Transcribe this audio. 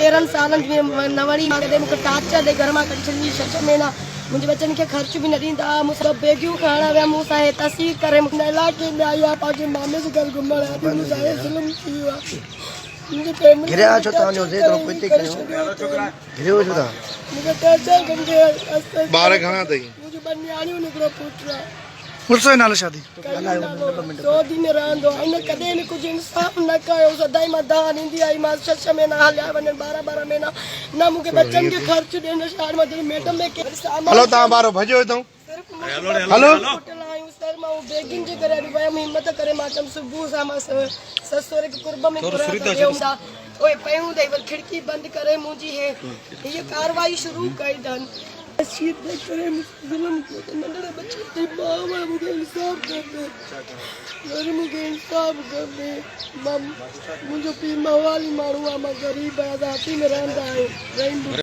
13 सालनि में न वणी कॾहिं मूंखे टार्चर ॾेई घर मां कढी छॾी 6 महीना मुंहिंजे बच्चनि खे ख़र्च बि न ॾींदा मूंसां बेगियूं खणण विया मूंसां तस्वीर करे मूंखे इलाइक़े में आई आहे पंहिंजे मामे जे घर घुमण आया मूंसां ज़ुल्म थी वियो आहे घिरिया छो तव्हांजो ज़ेतिरो पिते कयो घिरियो छो था मूंखे टर्चर कंदे ॿार घणा अथई मुंहिंजी ॿ नियाणियूं निकिरो पुटु आहे पुलिस जो नालो शादी 100 ॾींहं रहंदो आहे इन कॾहिं न कुझु इंसाफ़ न कयो सदाई मां दान ईंदी आई मां 6 महीना हलिया वञनि 12 महीना न मूंखे बच्चनि खे ख़र्च ॾियनि शहर में मैडम में हलो तव्हां ॿारो भॼो हितां हलो सर मां बेगिंग जे करे वियमि हिम्मत करे मां चयमि सुबुह सां मां ससुर खे कुर्ब में ओए पयूं ॾेई खिड़की बंदि करे मुंहिंजी हीअ कार्रवाई शुरू कई अथनि करे ज़ुल्म नंढड़े बच्चे की मां मूंखे इंसाफ़ खपे मूंखे इंसाफ़ खपे मुंहिंजो पीउ मवाली माण्हू आहे मां ग़रीब आहियां जाती में रहंदा आहियूं